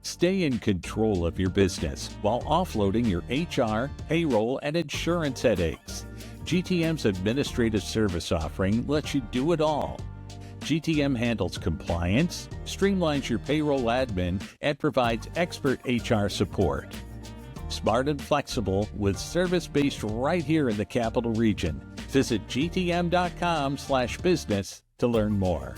Stay in control of your business while offloading your HR, payroll, and insurance headaches. GTM's administrative service offering lets you do it all. GTM handles compliance, streamlines your payroll admin, and provides expert HR support. Smart and flexible with service based right here in the capital region. Visit gtm.com/business to learn more.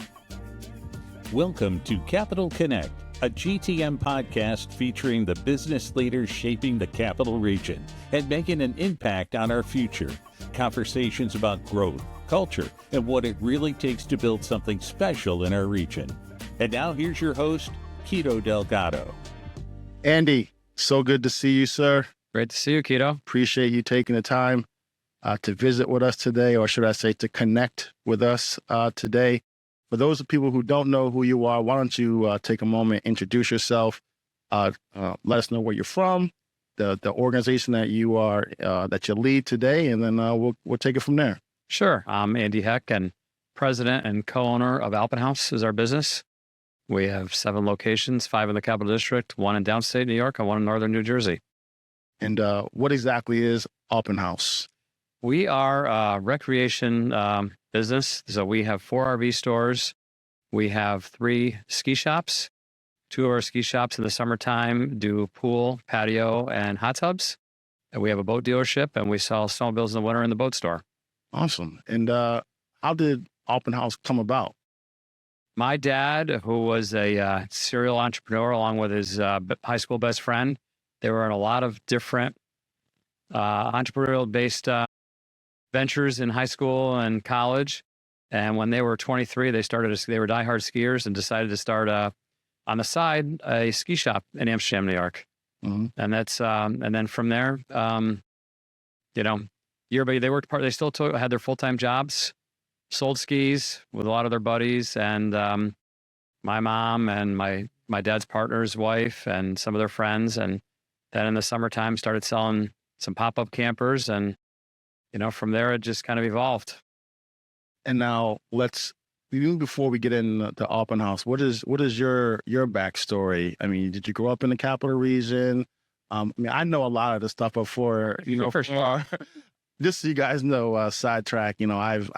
Welcome to Capital Connect, a GTM podcast featuring the business leaders shaping the capital region and making an impact on our future. Conversations about growth, culture, and what it really takes to build something special in our region. And now here's your host, Quito Delgado. Andy, so good to see you, sir. Great to see you, Quito. Appreciate you taking the time to visit with us today, or should I say to connect with us today. For those of people who don't know who you are, why don't you take a moment, introduce yourself, let us know where you're from, the organization that you are, that you lead today, and then we'll take it from there. Sure. I'm Andy Heck, and president and co-owner of Alpin Haus is our business. We have 7 locations, 5 in the Capital District, 1 in downstate New York, and 1 in northern New Jersey. And what exactly is Alpin Haus? We are a recreation business. So we have 4 RV stores. We have 3 ski shops. 2 of our ski shops in the summertime do pool, patio, and hot tubs. And we have a boat dealership, and we sell snowmobiles in the winter in the boat store. Awesome. And how did Alpin Haus come about? My dad, who was a serial entrepreneur along with his high school best friend, they were in a lot of different entrepreneurial-based ventures in high school and college. And when they were 23, they were diehard skiers and decided to start on the side a ski shop in Amsterdam, New York. Mm-hmm. And that's and then from there, they still had their full-time jobs, sold skis with a lot of their buddies, and my mom and my dad's partner's wife and some of their friends. And then in the summertime started selling some pop-up campers, and from there, it just kind of evolved. And now even before we get into Alpin Haus, what is your backstory? I mean, did you grow up in the capital region? I know a lot of the stuff before, For sure. Just so you guys know, sidetrack, I've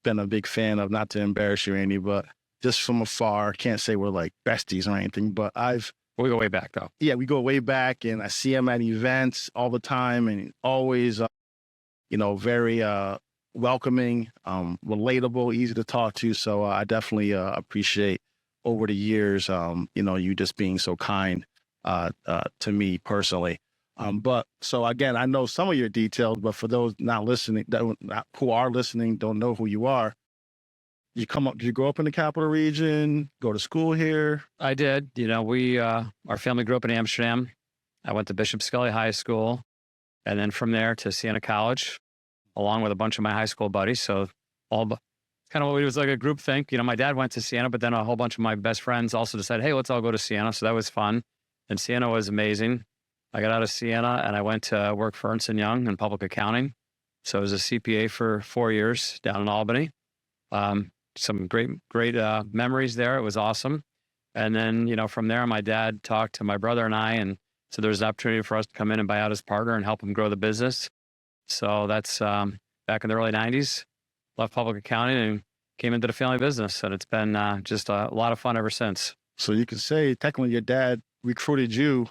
been a big fan of, not to embarrass you, Andy, but just from afar, can't say we're like besties or anything, but we go way back though. Yeah, we go way back, and I see him at events all the time, and always, very welcoming, relatable, easy to talk to. So I definitely appreciate over the years, you just being so kind to me personally. But so again, I know some of your details, but for those not listening, who are listening, don't know who you are. Did you grow up in the capital region, go to school here? I did. Our family grew up in Amsterdam. I went to Bishop Scully High School, and then from there to Siena College, along with a bunch of my high school buddies. So it was like a group think. My dad went to Siena, but then a whole bunch of my best friends also decided, hey, let's all go to Siena. So that was fun. And Siena was amazing. I got out of Siena and I went to work for Ernst & Young in public accounting. So I was a CPA for 4 years down in Albany. Some great memories there. It was awesome. And then, from there, my dad talked to my brother and I, and so there was an opportunity for us to come in and buy out his partner and help him grow the business. So that's back in the early 90s, left public accounting and came into the family business. And it's been just a lot of fun ever since. So you can say technically your dad recruited you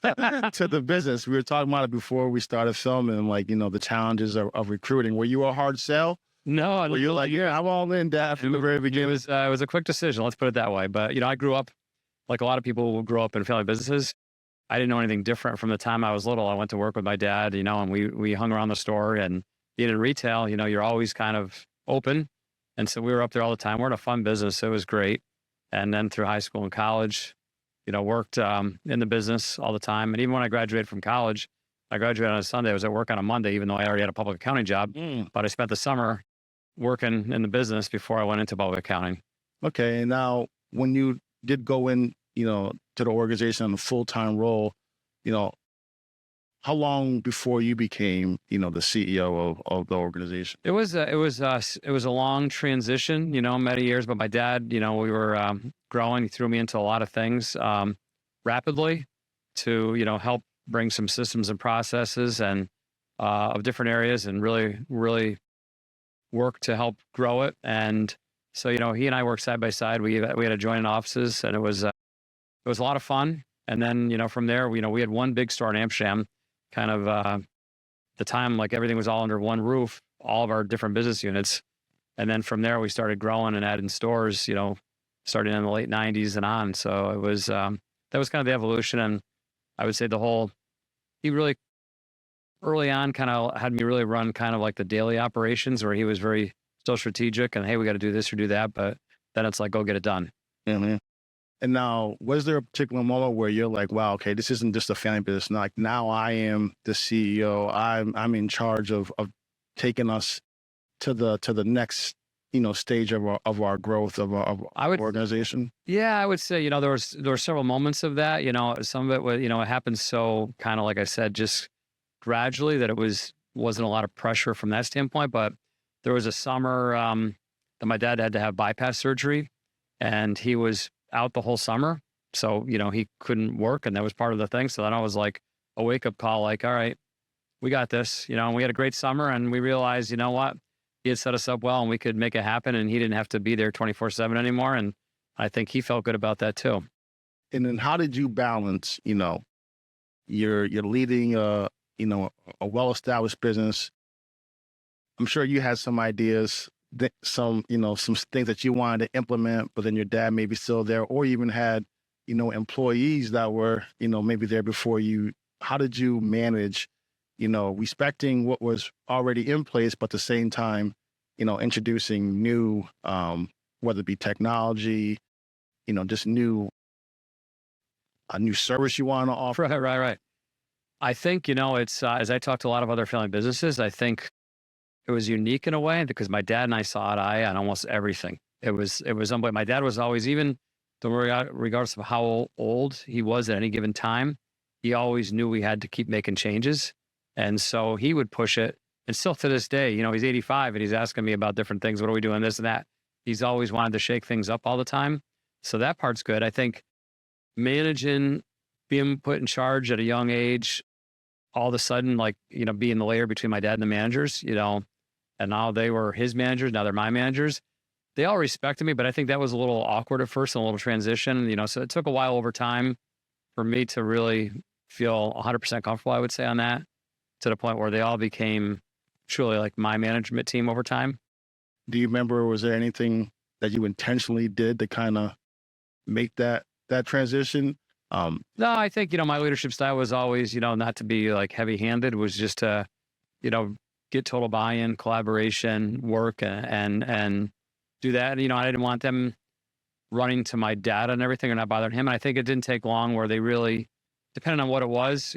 to the business. We were talking about it before we started filming, the challenges of recruiting. Were you a hard sell? No. Were you like, yeah, I'm all in, Dad, from the very beginning? It was a quick decision. Let's put it that way. But, I grew up like a lot of people who grow up in family businesses. I didn't know anything different from the time I was little. I went to work with my dad, and we hung around the store, and being in retail, you're always kind of open. And so we were up there all the time. We're in a fun business. So it was great. And then through high school and college, worked in the business all the time. And even when I graduated from college, I graduated on a Sunday. I was at work on a Monday, even though I already had a public accounting job. But I spent the summer working in the business before I went into public accounting. Okay. And now when you did go in, to the organization in a full-time role, how long before you became, the CEO of the organization? It was a long transition, many years, but my dad, we were growing. He threw me into a lot of things. rapidly to, help bring some systems and processes and of different areas and really, really work to help grow it. And so, he and I worked side by side. We had adjoining offices, and it was a lot of fun. And then, from there, we had one big store in Amsterdam, kind of the time, like everything was all under one roof, all of our different business units. And then from there, we started growing and adding stores, starting in the late 90s and on. So it was, that was kind of the evolution. And I would say he really early on kind of had me really run kind of like the daily operations, where he was very still strategic and, hey, we got to do this or do that. But then it's like, go get it done. Yeah, man. And now, was there a particular moment where you're like, wow, okay, this isn't just a family business. Like, now I am the CEO. I'm in charge of taking us to the next, stage of our growth of our organization? Yeah, I would say, there were several moments of that. Some of it was, it happened so kind of, like I said, just gradually, that it wasn't a lot of pressure from that standpoint. But there was a summer that my dad had to have bypass surgery, and he was out the whole summer. So, he couldn't work, and that was part of the thing. So then I was like a wake up call, like, all right, we got this, and we had a great summer, and we realized, what, he had set us up well and we could make it happen, and he didn't have to be there 24/7 anymore. And I think he felt good about that too. And then how did you balance, you're leading a well-established business. I'm sure you had some ideas, some things that you wanted to implement, but then your dad may be still there, or even had, employees that were, maybe there before you. How did you manage, respecting what was already in place, but at the same time, introducing new, whether it be technology, just a new service you want to offer? Right. I think, it's, as I talked to a lot of other family businesses, I think it was unique in a way because my dad and I saw eye to eye on almost everything. It was unbelievable. My dad was always, even regardless of how old he was at any given time, he always knew we had to keep making changes. And so he would push it. And still to this day, he's 85 and he's asking me about different things. What are we doing? This and that. He's always wanted to shake things up all the time. So that part's good. I think managing, being put in charge at a young age, all of a sudden, like, being the layer between my dad and the managers, and now they were his managers. Now they're my managers. They all respected me, but I think that was a little awkward at first and a little transition, so it took a while over time for me to really feel 100% comfortable, I would say, on that, to the point where they all became truly like my management team over time. Do you remember, was there anything that you intentionally did to kind of make that transition? No, I think, my leadership style was always, not to be like heavy handed, was just to, get total buy-in, collaboration, work and do that. I didn't want them running to my dad and everything or not bothering him. And I think it didn't take long where they really, depending on what it was,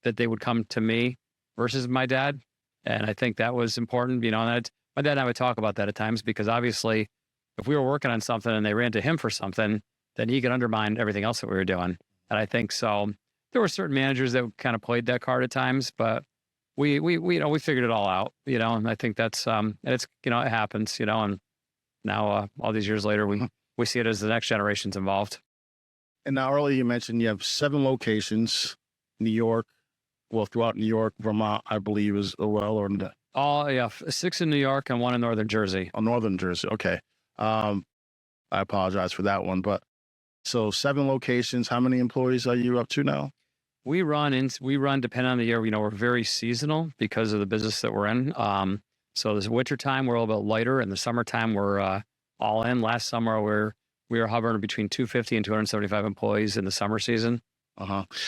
that they would come to me versus my dad. And I think that was important, and my dad and I would talk about that at times, because obviously if we were working on something and they ran to him for something, then he could undermine everything else that we were doing. And I think so. There were certain managers that kind of played that card at times, but we figured it all out, and I think that's, it's, it happens, and now all these years later, we see it as the next generation's involved. And now earlier you mentioned you have 7 locations, New York, throughout New York, Vermont, I believe as well, or 6 in New York and 1 in Northern Jersey. Oh, Northern Jersey. Okay. I apologize for that one, but so 7 locations. How many employees are you up to now? We run depending on the year, we're very seasonal because of the business that we're in. So this winter time, we're a little bit lighter. In the summertime, we're all in. Last summer, we were hovering between 250 and 275 employees in the summer season.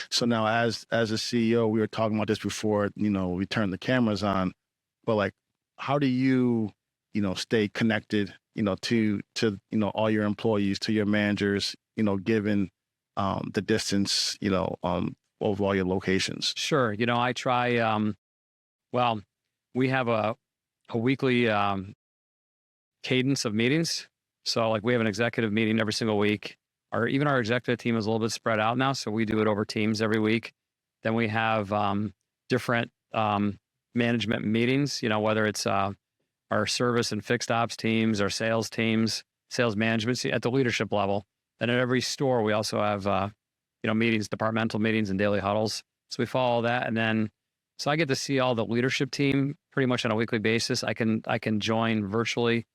So now as a CEO, we were talking about this before, we turned the cameras on, but like, how do you, stay connected, to all your employees, to your managers, given the distance, of all your locations? Sure. I try, we have a weekly cadence of meetings. So like we have an executive meeting every single week. Even our executive team is a little bit spread out now. So we do it over teams every week. Then we have different management meetings, whether it's our service and fixed ops teams, our sales teams, sales management at the leadership level. And at every store, we also have meetings, departmental meetings and daily huddles. So we follow that. And then, so I get to see all the leadership team pretty much on a weekly basis. I can join virtually.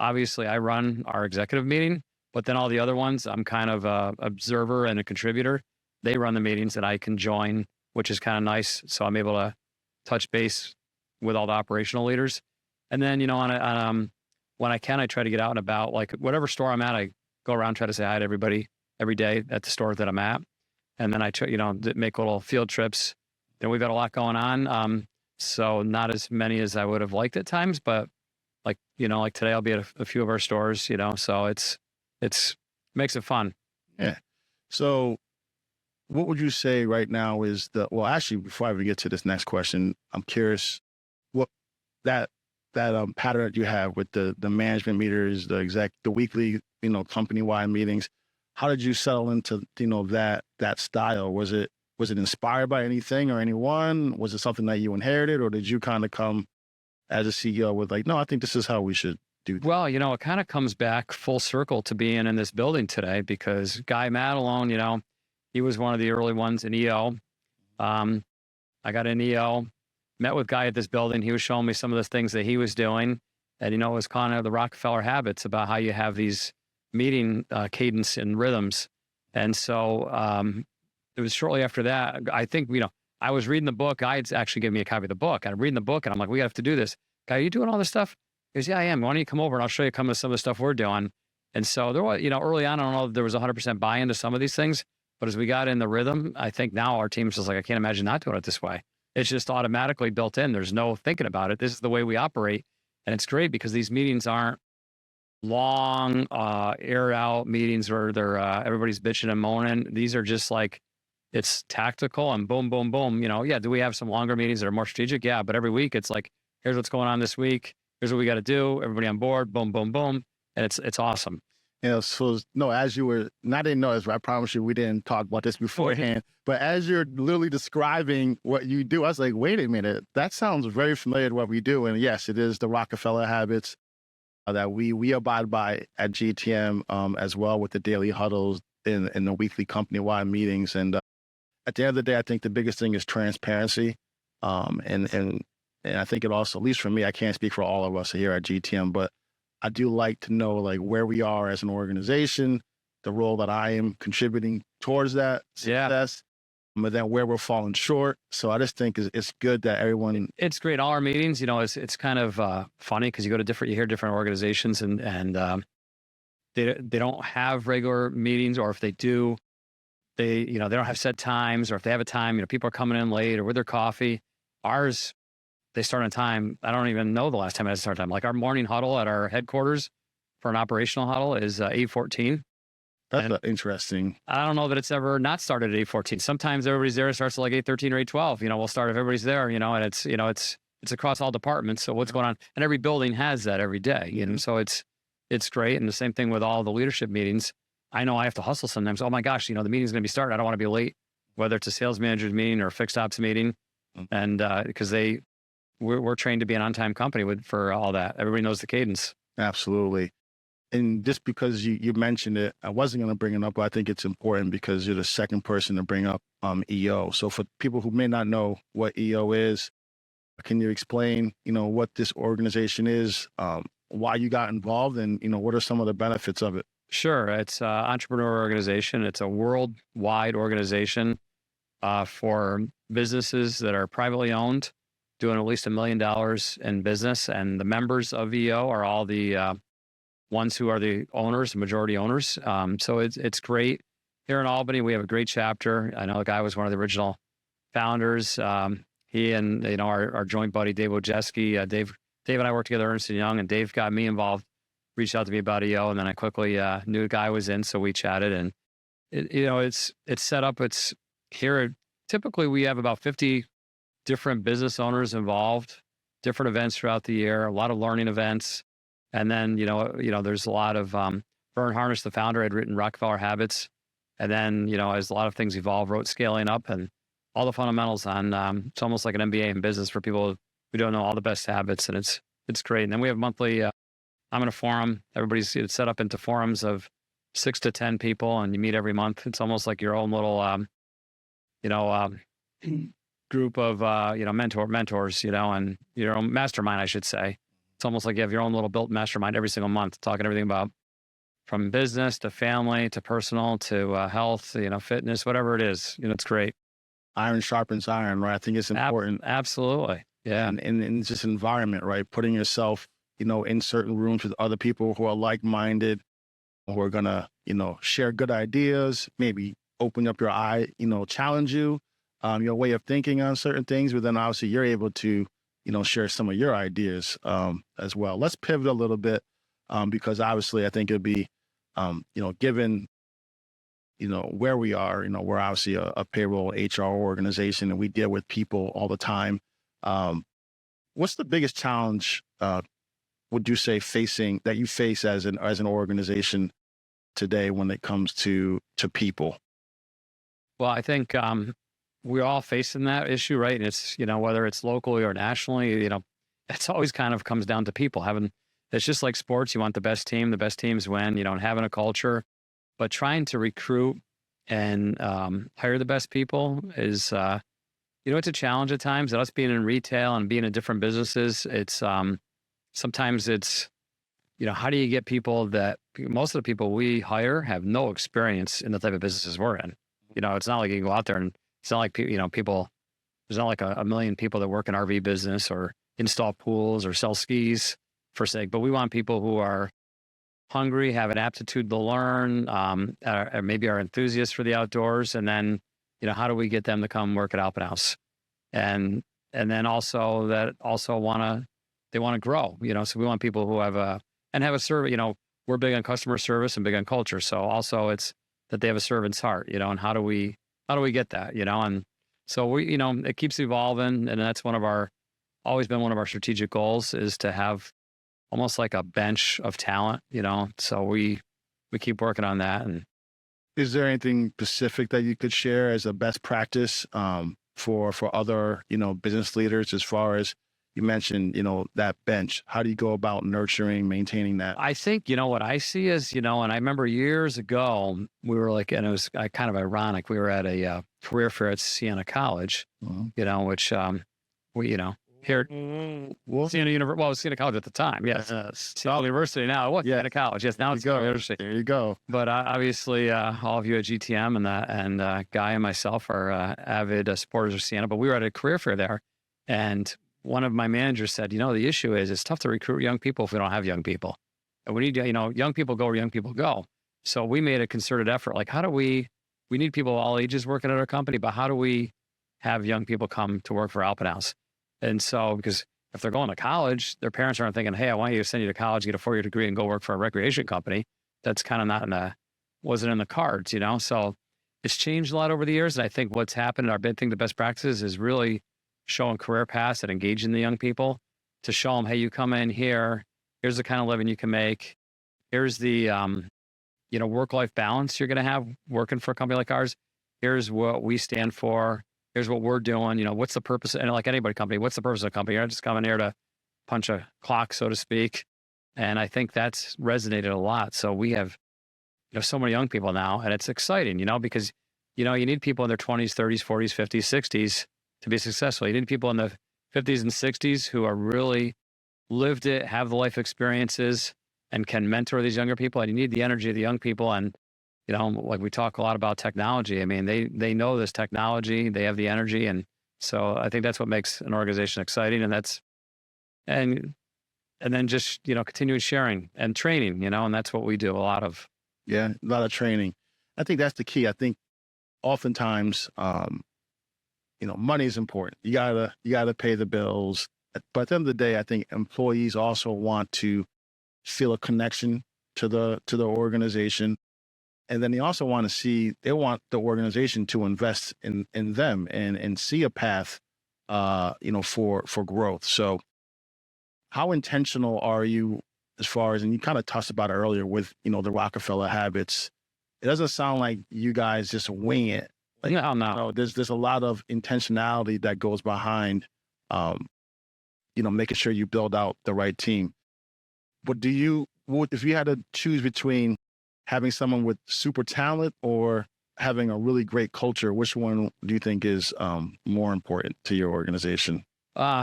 Obviously I run our executive meeting, but then all the other ones, I'm kind of a observer and a contributor. They run the meetings and I can join, which is kind of nice. So I'm able to touch base with all the operational leaders. And then, when I can, I try to get out and about, like whatever store I'm at, I go around, try to say hi to everybody every day at the store that I'm at. And then I try, make little field trips. Then we've got a lot going on. So not as many as I would have liked at times, but like today I'll be at a few of our stores, so it's makes it fun. Yeah. So what would you say right now is well, actually, before I even get to this next question, I'm curious what that pattern that you have with the management meters, the weekly, company-wide meetings. How did you settle into, that style? Was it inspired by anything or anyone? Was it something that you inherited, or did you kind of come as a CEO with like, no, I think this is how we should do this? Well, it kind of comes back full circle to being in this building today, because Guy Madelone, he was one of the early ones in EO. I got in EO, met with Guy at this building. He was showing me some of the things that he was doing. And, it was kind of the Rockefeller habits about how you have these meeting cadence and rhythms. And so it was shortly after that, I think, I was reading the book. Guy's actually gave me a copy of the book. I'm reading the book and I'm like, we have to do this. Guy, are you doing all this stuff? He goes, yeah, I am. Why don't you come over and I'll show you some of the stuff we're doing. And so there was, early on, I don't know if there was 100% buy-in to some of these things, but as we got in the rhythm, I think now our team's just like, I can't imagine not doing it this way. It's just automatically built in. There's no thinking about it. This is the way we operate. And it's great because these meetings aren't long, air out meetings where they're, everybody's bitching and moaning. These are just like, it's tactical and boom, boom, boom. Yeah, do we have some longer meetings that are more strategic? Yeah, but every week it's like, here's what's going on this week. Here's what we got to do. Everybody on board, boom, boom, boom. And it's awesome. So no, as you were, and I didn't know this, but I promise you we didn't talk about this beforehand, but as you're literally describing what you do, I was like, wait a minute, that sounds very familiar to what we do. And yes, it is the Rockefeller habits that we abide by at GTM, as well with the daily huddles in the weekly company-wide meetings. And at the end of the day, I think the biggest thing is transparency. And I think it also, at least for me, I can't speak for all of us here at GTM, but I do like to know like where we are as an organization, the role that I am contributing towards that success, but then where we're falling short. So I just think it's good that everyone. It's great. All our meetings, it's kind of funny because you hear different organizations and they don't have regular meetings, or if they do, they don't have set times, or if they have a time, people are coming in late or with their coffee. Ours, they start on time. I don't even know the last time I started time. Like our morning huddle at our headquarters for an operational huddle is 8:14. That's interesting. I don't know that it's ever not started at 8:14. Sometimes everybody's there. It starts at like 8:13 or 8:12. We'll start if everybody's there. And it's across all departments. So what's going on? And every building has that every day. So it's great. And the same thing with all the leadership meetings. I know I have to hustle sometimes. Oh my gosh, the meeting's going to be started. I don't want to be late, whether it's a sales manager's meeting or a fixed ops meeting, and because we're trained to be an on-time company for all that. Everybody knows the cadence. Absolutely. And just because you mentioned it, I wasn't going to bring it up, but I think it's important because you're the second person to bring up EO. So for people who may not know what EO is, can you explain, what this organization is, why you got involved, and, what are some of the benefits of it? Sure. It's an entrepreneur organization. It's a worldwide organization for businesses that are privately owned, doing at least $1 million in business. And the members of EO are all the ones who are the owners, majority owners. So it's great. Here in Albany, we have a great chapter. I know the guy was one of the original founders. He and our joint buddy, Dave Ojeski. Dave and I worked together at Ernst & Young, and Dave got me involved, reached out to me about EO, and then I quickly knew the guy was in, so we chatted. And it's set up. It's here. Typically, we have about 50 different business owners involved, different events throughout the year, a lot of learning events. And then, there's a lot of, Vern Harnish, the founder, had written Rockefeller Habits. And then, as a lot of things evolve, wrote Scaling Up and all the fundamentals on, it's almost like an MBA in business for people who don't know all the best habits. And it's great. And then we have monthly, I'm in a forum. It's set up into forums of 6 to 10 people, and you meet every month. It's almost like your own little, you know, group of, mentors, and your own mastermind, I should say. It's almost like you have your own little built mastermind every single month, talking everything about from business to family to personal to health, fitness, whatever it is. It's great. Iron sharpens iron, right? I think it's important. Absolutely. Yeah. And in just environment, right? Putting yourself, in certain rooms with other people who are like-minded, who are gonna, share good ideas, maybe open up your eye, challenge you, your way of thinking on certain things, but then obviously you're able to, share some of your ideas as well. Let's pivot a little bit because obviously I think it'd be, given, where we are, we're obviously a payroll HR organization and we deal with people all the time. What's the biggest challenge, would you say, that you face as an organization today when it comes to people? Well, I think we're all facing that issue, right? And it's, whether it's locally or nationally, it's always kind of comes down to people it's just like sports. You want the best teams win, and having a culture, but trying to recruit and hire the best people is, it's a challenge at times. And us being in retail and being in different businesses, it's sometimes it's, how do you get people that most of the people we hire have no experience in the type of businesses we're in? It's not like you can go out there and it's not like, people, there's not like a million people that work in RV business or install pools or sell skis for sake, but we want people who are hungry, have an aptitude to learn, or maybe are enthusiasts for the outdoors. And then, how do we get them to come work at Alpin Haus? And then also they want to grow, so we want people who have a service, we're big on customer service and big on culture. So also it's that they have a servant's heart, and how do we get that, and so we, it keeps evolving. And that's always been one of our strategic goals is to have almost like a bench of talent, so we keep working on that. And is there anything specific that you could share as a best practice for other, business leaders, as far as you mentioned, that bench? How do you go about nurturing, maintaining that? I think, what I see is, and I remember years ago, we were like, and it was kind of ironic. We were at a career fair at Siena College, which we, here at Siena University, well, it was Siena College at the time. Yes. Siena University now. What? Siena College. Yes. Now it's University. There you go. But obviously, all of you at GTM and Guy and myself are avid supporters of Siena, but we were at a career fair there. And one of my managers said, the issue is it's tough to recruit young people if we don't have young people. And we need, young people go where young people go. So we made a concerted effort. Like, how do we need people of all ages working at our company, but how do we have young people come to work for Alpin Haus? And so, because if they're going to college, their parents aren't thinking, hey, I want you to send you to college, get a 4-year degree and go work for a recreation company. That's kind of wasn't in the cards, So it's changed a lot over the years. And I think what's happened, our big thing, the best practices is really showing career paths and engaging the young people to show them, hey, you come in here, here's the kind of living you can make. Here's the, work-life balance you're going to have working for a company like ours. Here's what we stand for. Here's what we're doing. What's the purpose? And like anybody company, what's the purpose of the company? You're not just coming here to punch a clock, so to speak. And I think that's resonated a lot. So we have, so many young people now, and it's exciting, because, you need people in their 20s, 30s, 40s, 50s, 60s to be successful. You need people in the 50s and 60s who are really lived it, have the life experiences, and can mentor these younger people. And you need the energy of the young people. And, like we talk a lot about technology. I mean, they know this technology, they have the energy. And so I think that's what makes an organization exciting. And then just, continuing sharing and training, and that's what we do a lot of. Yeah, a lot of training. I think that's the key. I think oftentimes, money is important. You gotta pay the bills. But at the end of the day, I think employees also want to feel a connection to the organization. And then they also want they want the organization to invest in them and see a path, for growth. So how intentional are you as far as, and you kind of touched about it earlier with, the Rockefeller habits. It doesn't sound like you guys just wing it. Like, no. There's a lot of intentionality that goes behind, making sure you build out the right team. But if you had to choose between having someone with super talent or having a really great culture? Which one do you think is more important to your organization?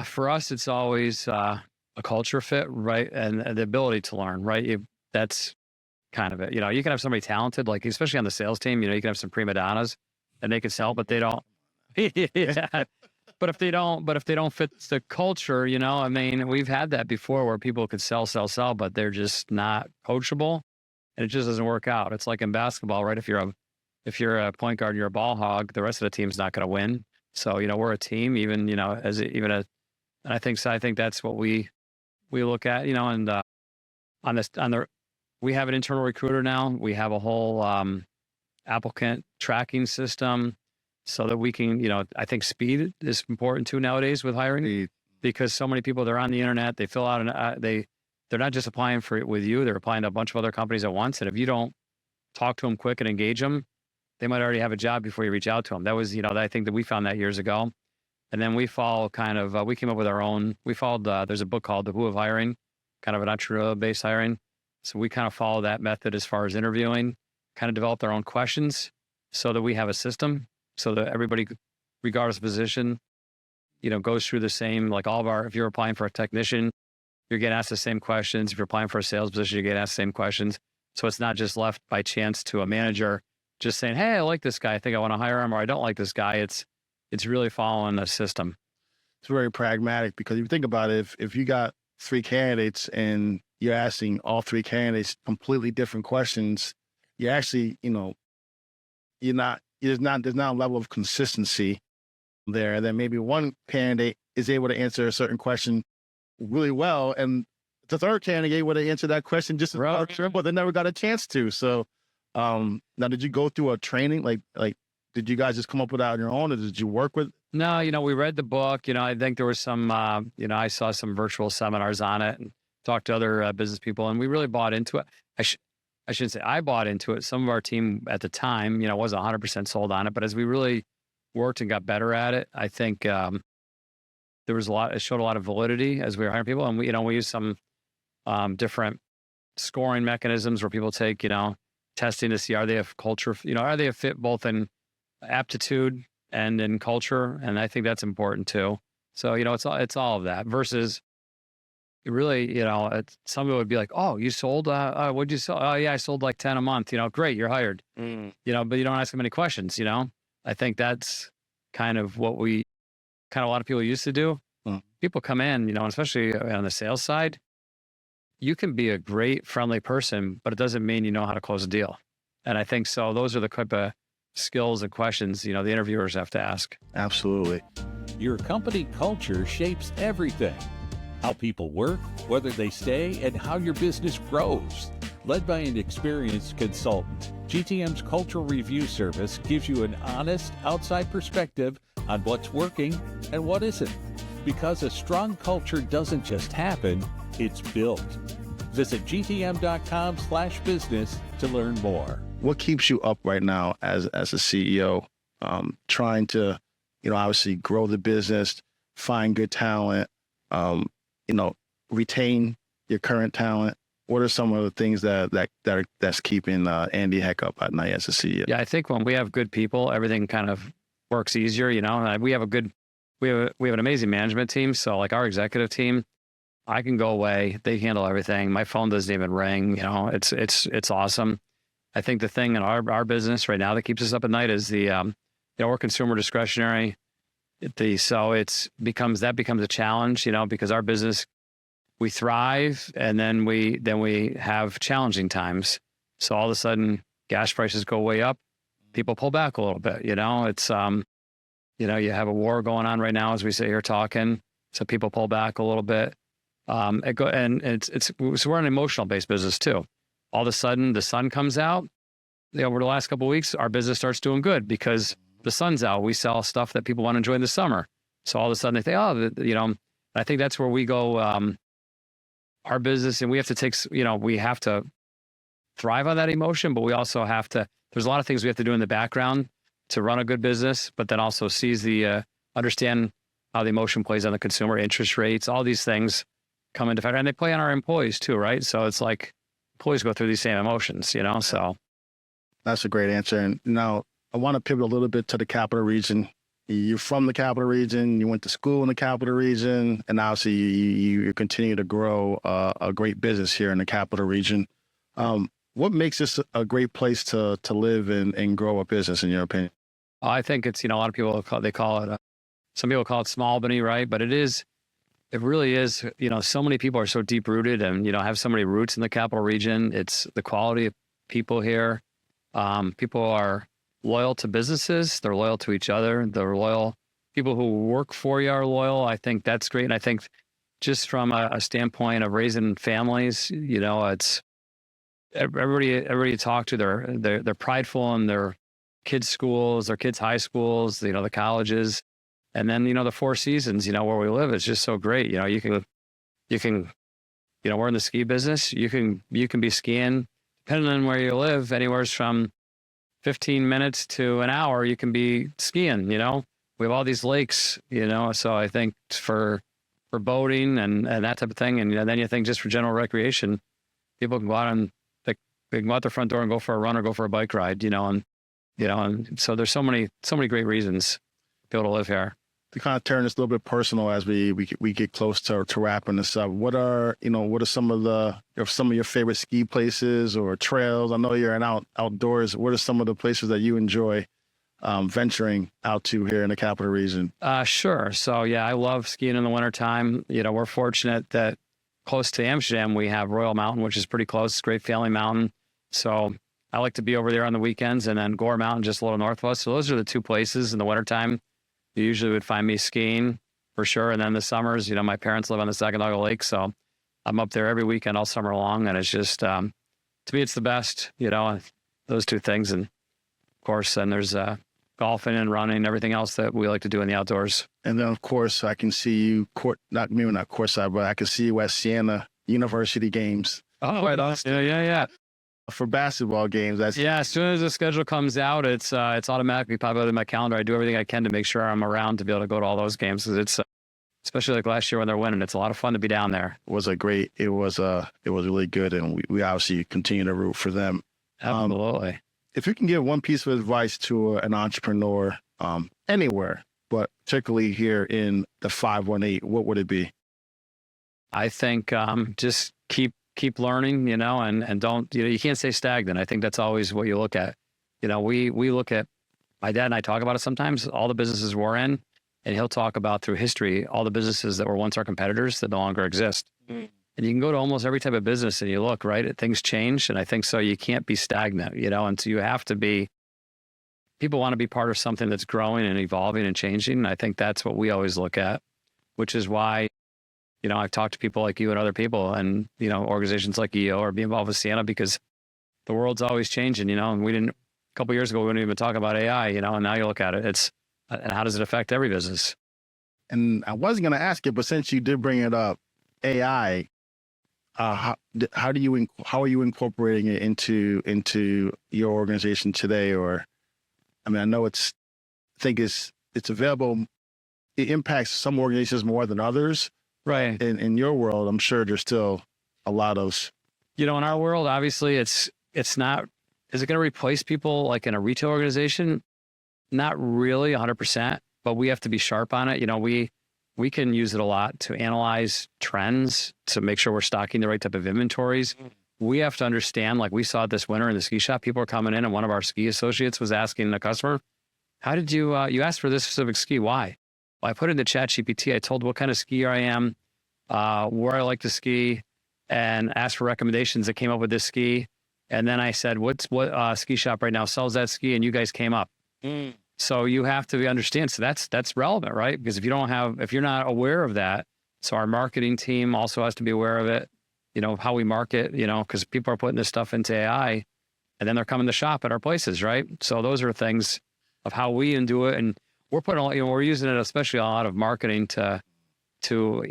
For us, it's always a culture fit, right? And the ability to learn, right? That's kind of it. You can have somebody talented, like especially on the sales team, you can have some prima donnas and they can sell, but they don't. Yeah. But if they don't fit the culture, I mean, we've had that before where people could sell, but they're just not coachable and it just doesn't work out. It's like in basketball, right? If you're a point guard, you're a ball hog, the rest of the team's not going to win. So, we're a team, and I think that's what we look at, and we have an internal recruiter now. We have a whole applicant tracking system so that we can, I think speed is important too nowadays with hiring because so many people, they're on the internet, they fill out they're not just applying for it with you, they're applying to a bunch of other companies at once. And if you don't talk to them quick and engage them, they might already have a job before you reach out to them. That was, I think that we found that years ago. And then we follow we came up with our own, we followed, there's a book called The Who of Hiring, kind of an entrepreneur-based hiring. So we kind of follow that method as far as interviewing, kind of developed our own questions so that we have a system so that everybody, regardless of position, goes through the same, like if you're applying for a technician, you're getting asked the same questions. If you're applying for a sales position, you get asked the same questions. So it's not just left by chance to a manager just saying, hey, I like this guy, I think I want to hire him, or I don't like this guy. It's really following a system. It's very pragmatic because if you think about it, if you got 3 candidates and you're asking all 3 candidates completely different questions, you're actually, there's not a level of consistency there. And then maybe one candidate is able to answer a certain question really well, and the third candidate would have answered that question just as well, but they never got a chance to. So now, did you go through a training? Like, did you guys just come up with that on your own, or did you work with? No, we read the book. I think there was some, I saw some virtual seminars on it and talked to other business people, and we really bought into it. I shouldn't say I bought into it. Some of our team at the time, wasn't 100% sold on it, but as we really worked and got better at it, I think there was it showed a lot of validity as we were hiring people, and we used some different scoring mechanisms where people take, testing to see, are they a culture, are they a fit both in aptitude and in culture? And I think that's important too. So, it's all of that versus really, some people would be like, oh, you sold, what'd you sell? Oh yeah, I sold like 10 a month, great, you're hired, but you don't ask them any questions, I think that's kind of what a lot of people used to do. People come in, especially on the sales side, you can be a great, friendly person, but it doesn't mean you know how to close a deal. And I think so. Those are the type of skills and questions, the interviewers have to ask. Absolutely. Your company culture shapes everything. How people work, whether they stay, and how your business grows. Led by an experienced consultant, GTM's Cultural Review Service gives you an honest, outside perspective on what's working and what isn't. Because a strong culture doesn't just happen, it's built. Visit gtm.com/business to learn more. What keeps you up right now as a CEO, trying to, obviously grow the business, find good talent, retain your current talent? What are some of the things that's keeping Andy Heck up at night as a CEO? Yeah, I think when we have good people, everything kind of works easier. We have an amazing management team. So like our executive team, I can go away. They handle everything. My phone doesn't even ring. It's awesome. I think the thing in our business right now that keeps us up at night is we're consumer discretionary. So it becomes a challenge, because our business, we thrive and then we have challenging times. So all of a sudden gas prices go way up. People pull back a little bit, it's, you have a war going on right now as we sit here talking. So people pull back a little bit. So we're an emotional based business too. All of a sudden the sun comes out. Over the last couple of weeks, our business starts doing good because the sun's out. We sell stuff that people want to enjoy in the summer. So all of a sudden they think, I think that's where we go, our business, and we have to we have to thrive on that emotion, but we also have to, there's a lot of things we have to do in the background to run a good business, but then also understand how the emotion plays on the consumer, interest rates, all these things come into factor, and they play on our employees too, right? So it's like employees go through these same emotions, you know, so. That's a great answer. And now I want to pivot a little bit to the capital region. You're from the capital region. You went to school in the capital region, and obviously you continue to grow a great business here in the capital region. What makes this a great place to live and grow a business, in your opinion? I think it's, you know, a lot of people they call it, some people call it small Albany, right? But it really is, you know, so many people are so deep rooted and, you know, have so many roots in the capital region. It's the quality of people here. People are loyal to businesses. They're loyal to each other. They're loyal. People who work for you are loyal. I think that's great. And I think just from a standpoint of raising families, you know, it's everybody you talk to, they're prideful in their kids' schools, their kids' high schools, you know, the colleges. And then, you know, the Four Seasons, you know, where we live is just so great. You know, you can, you know, we're in the ski business. You can be skiing, depending on where you live, anywhere from 15 minutes to an hour, you can be skiing, you know. We have all these lakes, you know, so I think for boating and that type of thing. And, you know, then you think just for general recreation, people can go out and they can go out their front door and go for a run or go for a bike ride, you know, and so there's so many great reasons for people to live here. To kind of turn this a little bit personal as we get close to wrapping this up, what are some of your favorite ski places or trails? I know you're outdoors. What are some of the places that you enjoy venturing out to here in the capital region? Sure. So yeah, I love skiing in the wintertime. You know, we're fortunate that close to Amsterdam, we have Royal Mountain, which is pretty close. It's a great family mountain. So I like to be over there on the weekends, and then Gore Mountain just a little north of us. So those are the two places in the wintertime you usually would find me skiing for sure. And then the summers, you know, my parents live on the Sacandaga Lake, so I'm up there every weekend all summer long. And it's just, to me, it's the best, you know, those two things. And of course, then there's golfing and running, everything else that we like to do in the outdoors. And then, of course, I can see you not courtside, but I can see you at Siena University games. Oh, right on. Yeah. For basketball games, as soon as the schedule comes out, it's automatically populated in my calendar. I do everything I can to make sure I'm around to be able to go to all those games, because it's especially like last year when they're winning, it's a lot of fun to be down there. It was really good, and we obviously continue to root for them. Absolutely. If you can give one piece of advice to an entrepreneur anywhere, but particularly here in the 518, what would it be? I think just keep learning, you know, and don't, you know, you can't stay stagnant. I think that's always what you look at. You know, we look at, my dad and I talk about it sometimes, all the businesses we're in, and he'll talk about through history, all the businesses that were once our competitors that no longer exist. Mm. And you can go to almost every type of business and you look, right, things change. And I think so you can't be stagnant, you know, and so you have to be, people want to be part of something that's growing and evolving and changing. And I think that's what we always look at, which is why, you know, I've talked to people like you and other people and, you know, organizations like EO or be involved with Siena, because the world's always changing, you know, and a couple of years ago, we didn't even talk about AI, you know, and now you look at it, and how does it affect every business? And I wasn't going to ask it, but since you did bring it up, AI, how are you incorporating it into your organization today? Or, I mean, I know it's available. It impacts some organizations more than others. Right. In your world, I'm sure there's still a lot of, you know, in our world, obviously it's not, is it going to replace people like in a retail organization? Not really 100%, but we have to be sharp on it. You know, we can use it a lot to analyze trends, to make sure we're stocking the right type of inventories. We have to understand, like we saw it this winter in the ski shop, people are coming in and one of our ski associates was asking the customer, how did you asked for this specific ski? Why? Well, I put it into ChatGPT. I told what kind of skier I am, where I like to ski, and asked for recommendations that came up with this ski. And then I said, what ski shop right now sells that ski? And you guys came up. Mm. So you have to understand. So that's relevant, right? Because if you're not aware of that, so our marketing team also has to be aware of it, you know, how we market, you know, because people are putting this stuff into AI and then they're coming to shop at our places, right? So those are things of how we do it. And we're using it, especially a lot of marketing to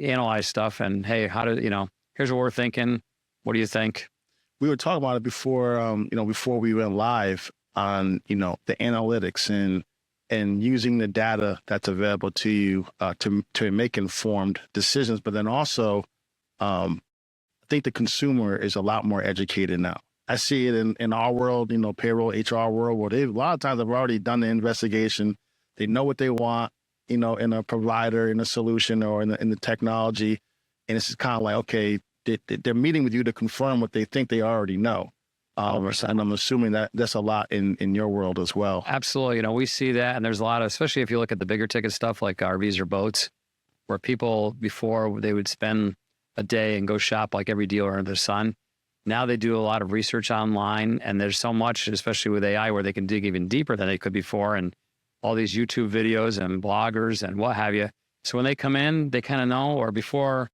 analyze stuff and, hey, here's what we're thinking. What do you think? We were talking about it before, before we went live on, the analytics and using the data that's available to you to make informed decisions. But then also, I think the consumer is a lot more educated now. I see it in our world, payroll, HR world, where a lot of times they've already done the investigation. They know what they want, in a provider, in a solution, or in the technology. And it's just kind of like, okay, they're meeting with you to confirm what they think they already know. And I'm assuming that that's a lot in your world as well. Absolutely. We see that. And there's a lot of, especially if you look at the bigger ticket stuff like RVs or boats, where people before they would spend a day and go shop like every dealer under the sun. Now they do a lot of research online, and there's so much, especially with AI, where they can dig even deeper than they could before, and all these YouTube videos and bloggers and what have you. So when they come in, they kind of know, or before,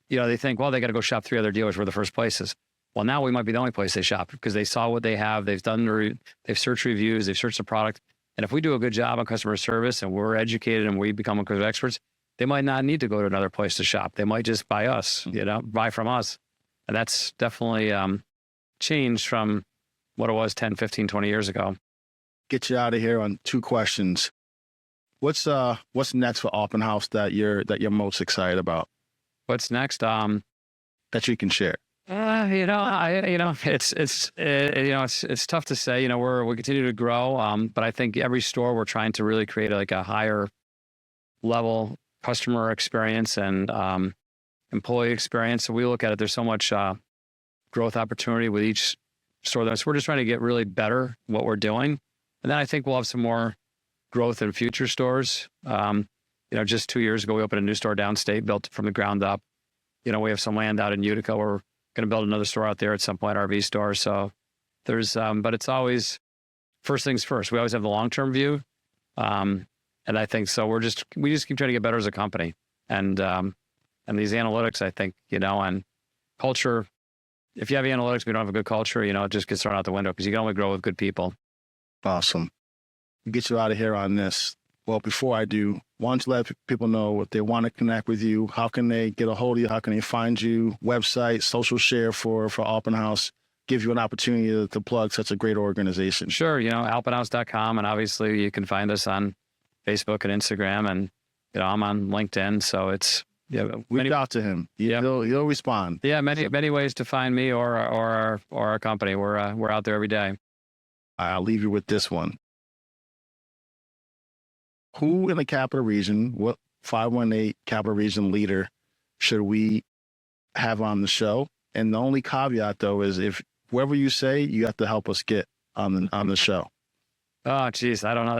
they think, well, they got to go shop 3 other dealers were the first places. Well, now we might be the only place they shop because they saw what they have. They've they've searched reviews, they've searched the product. And if we do a good job on customer service and we're educated and we become experts, they might not need to go to another place to shop. They might just buy us, buy from us. And that's definitely changed from what it was 10, 15, 20 years ago. Get you out of here on 2 questions. What's next for Alpin Haus that you're most excited about? What's next? That you can share. It's tough to say. We continue to grow, but I think every store we're trying to really create a higher level customer experience and employee experience. So we look at it. There's so much growth opportunity with each store. So we're just trying to get really better what we're doing, and then I think we'll have some more growth in future stores. Just 2 years ago, we opened a new store downstate, built from the ground up. We have some land out in Utica. We're going to build another store out there at some point, RV store. So there's, but it's always first things first. We always have the long-term view. And I think so. We just keep trying to get better as a company. And these analytics, I think, and culture, if you have analytics, we don't have a good culture, it just gets thrown out the window because you can only grow with good people. Awesome. Get you out of here on this. Well, before I do, why don't you let people know if they want to connect with you, how can they get a hold of you? How can they find you? Website, social share for Alpin Haus, give you an opportunity to plug such a great organization. Sure. alpinhaus.com. And obviously you can find us on Facebook and Instagram, and, I'm on LinkedIn. So it's, reach out to him. He'll respond. Yeah. Many ways to find me or our company. We're out there every day. I'll leave you with this one. Who in the Capital Region, what 518 Capital Region leader should we have on the show? And the only caveat, though, is if whoever you say, you have to help us get on the show. Oh, geez. I don't know.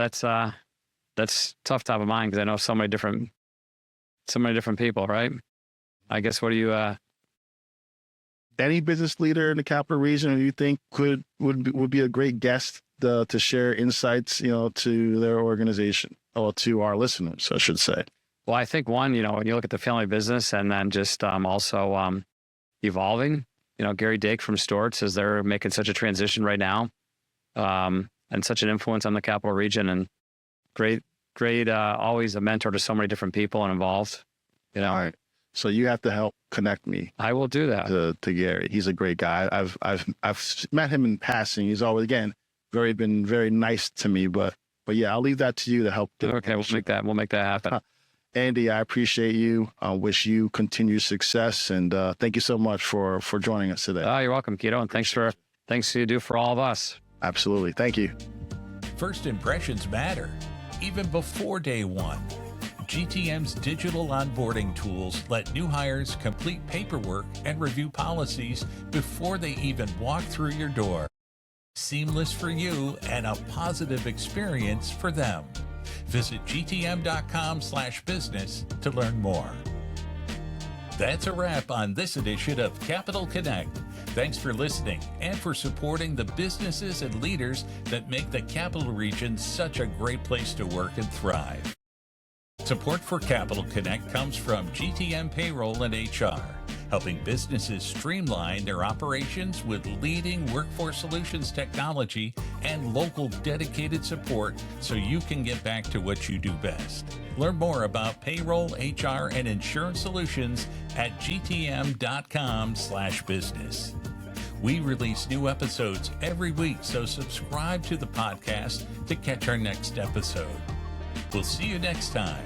That's tough top of mind because I know so many different people, right? I guess, what do you... Any business leader in the Capital Region who you think would be a great guest to share insights, to their organization, or to our listeners, I should say. Well, I think one, when you look at the family business and then just also evolving, Gary Dake from Storts, as they're making such a transition right now, and such an influence on the Capital Region, and great, always a mentor to so many different people and involved, All right. So you have to help connect me. I will do that to Gary. He's a great guy. I've met him in passing. He's always, again, been very nice to me, but yeah, I'll leave that to you to help. Okay. We'll make that happen. Andy, I appreciate you. I wish you continued success, and thank you so much for joining us today. Oh, you're welcome, Keto. And thanks you do for all of us. Absolutely. Thank you. First impressions matter, even before day one. GTM's digital onboarding tools let new hires complete paperwork and review policies before they even walk through your door. Seamless for you and a positive experience for them. Visit gtm.com/business to learn more. That's a wrap on this edition of Capital Connect. Thanks for listening and for supporting the businesses and leaders that make the Capital Region such a great place to work and thrive. Support for Capital Connect comes from GTM Payroll and HR, helping businesses streamline their operations with leading workforce solutions technology and local dedicated support so you can get back to what you do best. Learn more about payroll, HR, and insurance solutions at gtm.com/business. We release new episodes every week, so subscribe to the podcast to catch our next episode. We'll see you next time.